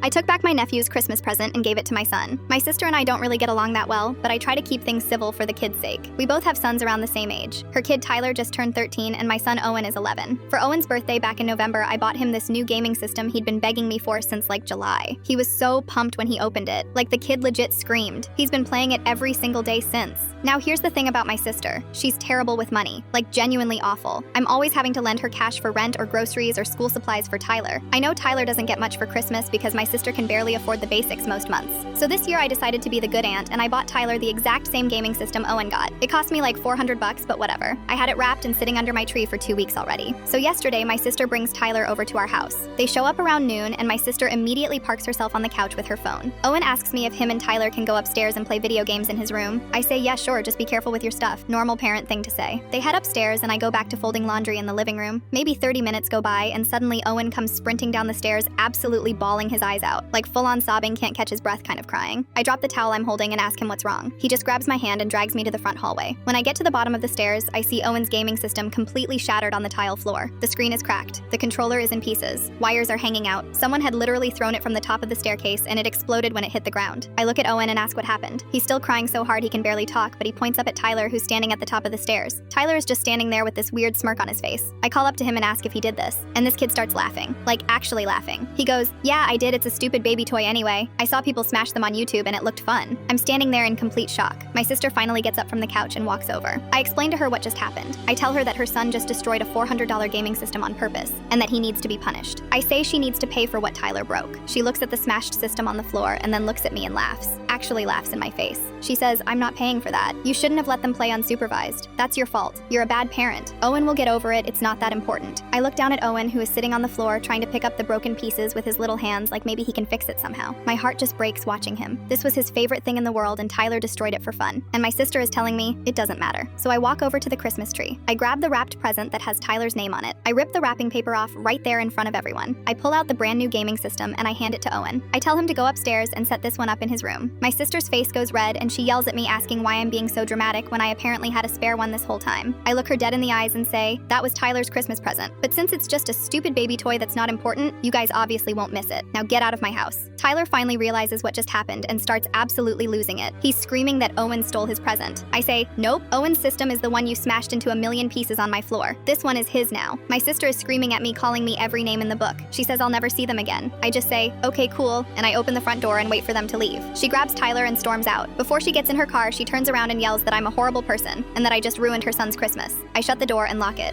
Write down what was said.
I took back my nephew's Christmas present and gave it to my son. My sister and I don't really get along that well, but I try to keep things civil for the kid's sake. We both have sons around the same age. Her kid Tyler just turned 13 and my son Owen is 11. For Owen's birthday back in November, I bought him this new gaming system he'd been begging me for since like July. He was so pumped when he opened it. Like the kid legit screamed. He's been playing it every single day since. Now here's the thing about my sister. She's terrible with money, like genuinely awful. I'm always having to lend her cash for rent or groceries or school supplies for Tyler. I know Tyler doesn't get much for Christmas because my sister can barely afford the basics most months. So this year I decided to be the good aunt and I bought Tyler the exact same gaming system Owen got. It cost me like $400, but whatever. I had it wrapped and sitting under my tree for 2 weeks already. So yesterday my sister brings Tyler over to our house. They show up around noon and my sister immediately parks herself on the couch with her phone. Owen asks me if him and Tyler can go upstairs and play video games in his room. I say, yeah, sure, just be careful with your stuff. Normal parent thing to say. They head upstairs and I go back to folding laundry in the living room. Maybe 30 minutes go by and suddenly Owen comes sprinting down the stairs, absolutely bawling his eyes out, like full-on sobbing, can't catch his breath kind of crying. I drop the towel I'm holding and ask him what's wrong. He just grabs my hand and drags me to the front hallway. When I get to the bottom of the stairs, I see Owen's gaming system completely shattered on the tile floor. The screen is cracked. The controller is in pieces. Wires are hanging out. Someone had literally thrown it from the top of the staircase and it exploded when it hit the ground. I look at Owen and ask what happened. He's still crying so hard he can barely talk, but he points up at Tyler, who's standing at the top of the stairs. Tyler is just standing there with this weird smirk on his face. I call up to him and ask if he did this, and this kid starts laughing. Like, actually laughing. He goes, yeah, I did, it's a stupid baby toy anyway. I saw people smash them on YouTube and it looked fun. I'm standing there in complete shock. My sister finally gets up from the couch and walks over. I explain to her what just happened. I tell her that her son just destroyed a $400 gaming system on purpose, and that he needs to be punished. I say she needs to pay for what Tyler broke. She looks at the smashed system on the floor and then looks at me and laughs. Actually laughs in my face. She says, I'm not paying for that. You shouldn't have let them play unsupervised. That's your fault. You're a bad parent. Owen will get over it. It's not that important. I look down at Owen, who is sitting on the floor trying to pick up the broken pieces with his little hands like maybe he can fix it somehow. My heart just breaks watching him. This was his favorite thing in the world and Tyler destroyed it for fun. And my sister is telling me it doesn't matter. So I walk over to the Christmas tree. I grab the wrapped present that has Tyler's name on it. I rip the wrapping paper off right there in front of everyone. I pull out the brand new gaming system and I hand it to Owen. I tell him to go upstairs and set this one up in his room. My sister's face goes red and she yells at me asking why I'm being so dramatic when I apparently had a spare one this whole time. I look her dead in the eyes and say, that was Tyler's Christmas present. But since it's just a stupid baby toy that's not important, you guys obviously won't miss it. Now get out of my house. Tyler finally realizes what just happened and starts absolutely losing it. He's screaming that Owen stole his present. I say, nope, Owen's system is the one you smashed into 1,000,000 pieces on my floor. This one is his now. My sister is screaming at me, calling me every name in the book. She says I'll never see them again. I just say, okay, cool, and I open the front door and wait for them to leave. She grabs Tyler and storms out. Before she gets in her car, she turns around and yells that I'm a horrible person and that I just ruined her son's Christmas. I shut the door and lock it.